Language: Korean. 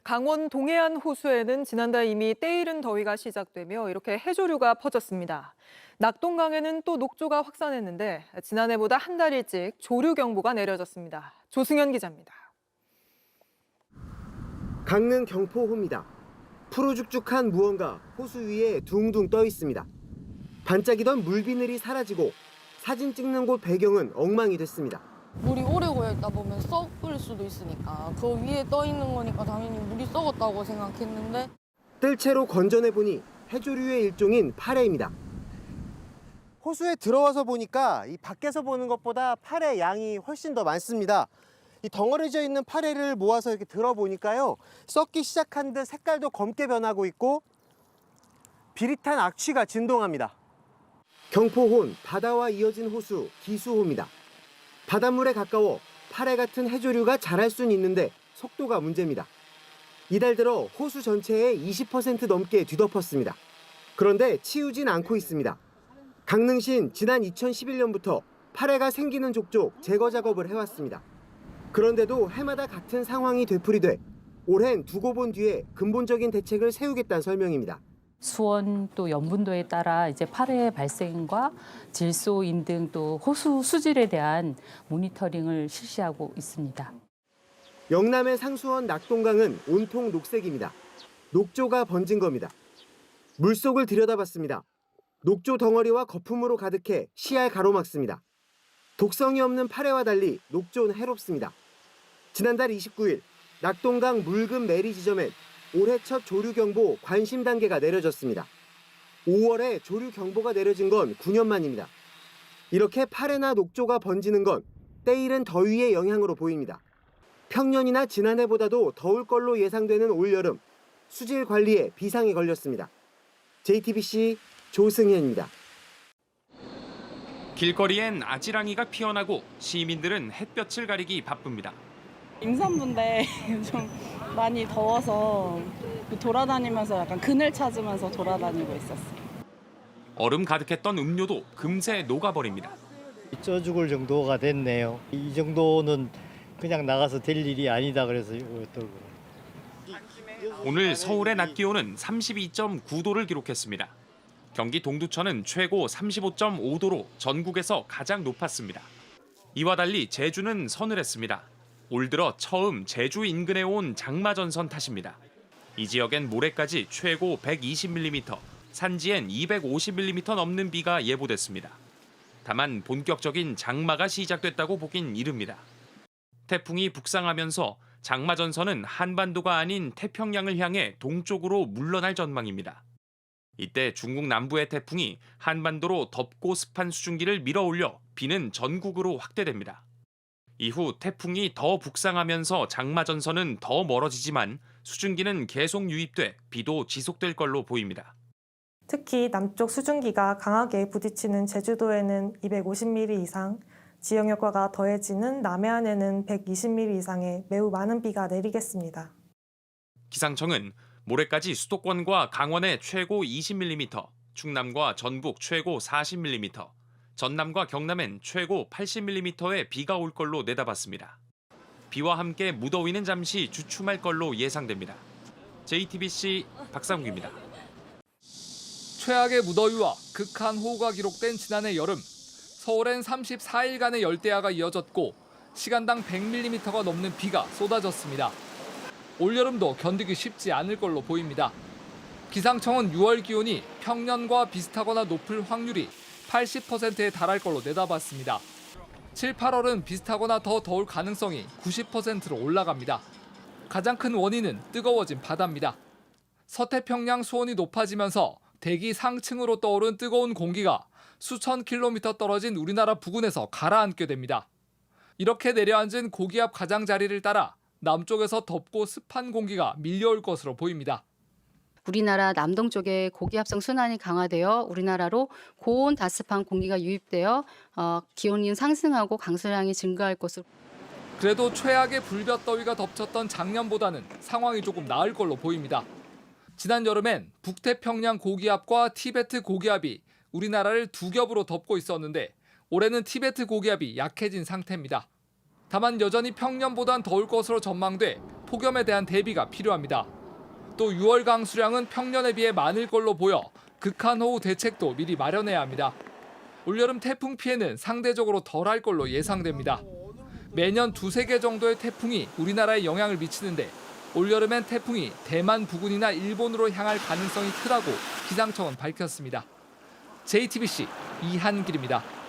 강원 동해안 호수에는 지난달 이미 때이른 더위가 시작되며 이렇게 해조류가 퍼졌습니다. 낙동강에는 또 녹조가 확산했는데 지난해보다 한 달 일찍 조류경보가 내려졌습니다. 조승현 기자입니다. 강릉 경포호입니다. 푸르죽죽한 무언가 호수 위에 둥둥 떠 있습니다. 반짝이던 물비늘이 사라지고 사진 찍는 곳 배경은 엉망이 됐습니다. 물이 오래 고여있다 보면 썩을 수도 있으니까 그 위에 떠 있는 거니까 당연히 물이 썩었다고 생각했는데 뜰채로 건져내보니 해조류의 일종인 파래입니다. 호수에 들어와서 보니까 이 밖에서 보는 것보다 파래 양이 훨씬 더 많습니다. 이 덩어리져 있는 파래를 모아서 이렇게 들어보니까요, 썩기 시작한 듯 색깔도 검게 변하고 있고 비릿한 악취가 진동합니다. 경포호는 바다와 이어진 호수 기수호입니다. 바닷물에 가까워 파래 같은 해조류가 자랄 수는 있는데 속도가 문제입니다. 이달 들어 호수 전체의 20% 넘게 뒤덮었습니다. 그런데 치우진 않고 있습니다. 강릉시는 지난 2011년부터 파래가 생기는 족족 제거 작업을 해왔습니다. 그런데도 해마다 같은 상황이 되풀이돼 올해는 두고 본 뒤에 근본적인 대책을 세우겠다는 설명입니다. 수온 또 염분도에 따라 이제 파래 발생과 질소인 등 또 호수 수질에 대한 모니터링을 실시하고 있습니다. 영남의 상수원 낙동강은 온통 녹색입니다. 녹조가 번진 겁니다. 물속을 들여다봤습니다. 녹조 덩어리와 거품으로 가득해 시야를 가로막습니다. 독성이 없는 파래와 달리 녹조는 해롭습니다. 지난달 29일 낙동강 묽은 매리 지점엔 올해 첫 조류경보 관심 단계가 내려졌습니다. 5월에 조류경보가 내려진 건 9년 만입니다. 이렇게 파래나 녹조가 번지는 건 때이른 더위의 영향으로 보입니다. 평년이나 지난해보다도 더울 걸로 예상되는 올여름, 수질 관리에 비상이 걸렸습니다. JTBC 조승현입니다. 길거리엔 아지랑이가 피어나고 시민들은 햇볕을 가리기 바쁩니다. 임산부인데 좀 많이 더워서 돌아다니면서 약간 그늘 찾으면서 돌아다니고 있었어요. 얼음 가득했던 음료도 금세 녹아버립니다. 쪄 죽을 정도가 됐네요. 이 정도는 그냥 나가서 될 일이 아니다 그래서 오늘 서울의 낮 기온은 32.9도를 기록했습니다. 경기 동두천은 최고 35.5도로 전국에서 가장 높았습니다. 이와 달리 제주는 서늘했습니다. 올 들어 처음 제주 인근에 온 장마전선 탓입니다. 이 지역엔 모레까지 최고 120mm, 산지엔 250mm 넘는 비가 예보됐습니다. 다만 본격적인 장마가 시작됐다고 보긴 이릅니다. 태풍이 북상하면서 장마전선은 한반도가 아닌 태평양을 향해 동쪽으로 물러날 전망입니다. 이때 중국 남부의 태풍이 한반도로 덥고 습한 수증기를 밀어올려 비는 전국으로 확대됩니다. 이후 태풍이 더 북상하면서 장마전선은 더 멀어지지만 수증기는 계속 유입돼 비도 지속될 걸로 보입니다. 특히 남쪽 수증기가 강하게 부딪히는 제주도에는 250mm 이상, 지역 효과가 더해지는 남해안에는 120mm 이상의 매우 많은 비가 내리겠습니다. 기상청은 모레까지 수도권과 강원에 최고 20mm, 충남과 전북 최고 40mm, 전남과 경남엔 최고 80mm의 비가 올 걸로 내다봤습니다. 비와 함께 무더위는 잠시 주춤할 걸로 예상됩니다. JTBC 박상욱입니다. 최악의 무더위와 극한 호우가 기록된 지난해 여름, 서울엔 34일간의 열대야가 이어졌고 시간당 100mm가 넘는 비가 쏟아졌습니다. 올여름도 견디기 쉽지 않을 걸로 보입니다. 기상청은 6월 기온이 평년과 비슷하거나 높을 확률이 80%에 달할 걸로 내다봤습니다. 7, 8월은 비슷하거나 더 더울 가능성이 90%로 올라갑니다. 가장 큰 원인은 뜨거워진 바다입니다. 서태평양 수온이 높아지면서 대기 상층으로 떠오른 뜨거운 공기가 수천 킬로미터 떨어진 우리나라 부근에서 가라앉게 됩니다. 이렇게 내려앉은 고기압 가장자리를 따라 남쪽에서 덥고 습한 공기가 밀려올 것으로 보입니다. 우리나라 남동쪽에 고기압성 순환이 강화되어 우리나라로 고온 다습한 공기가 유입되어 기온이 상승하고 강수량이 증가할 것으로. 그래도 최악의 불볕더위가 덮쳤던 작년보다는 상황이 조금 나을 걸로 보입니다. 지난 여름엔 북태평양 고기압과 티베트 고기압이 우리나라를 두 겹으로 덮고 있었는데 올해는 티베트 고기압이 약해진 상태입니다. 다만 여전히 평년보단 더울 것으로 전망돼 폭염에 대한 대비가 필요합니다. 또 6월 강수량은 평년에 비해 많을 걸로 보여 극한호우 대책도 미리 마련해야 합니다. 올여름 태풍 피해는 상대적으로 덜할 걸로 예상됩니다. 매년 2-3개 정도의 태풍이 우리나라에 영향을 미치는데 올여름엔 태풍이 대만 부근이나 일본으로 향할 가능성이 크다고 기상청은 밝혔습니다. JTBC 이한길입니다.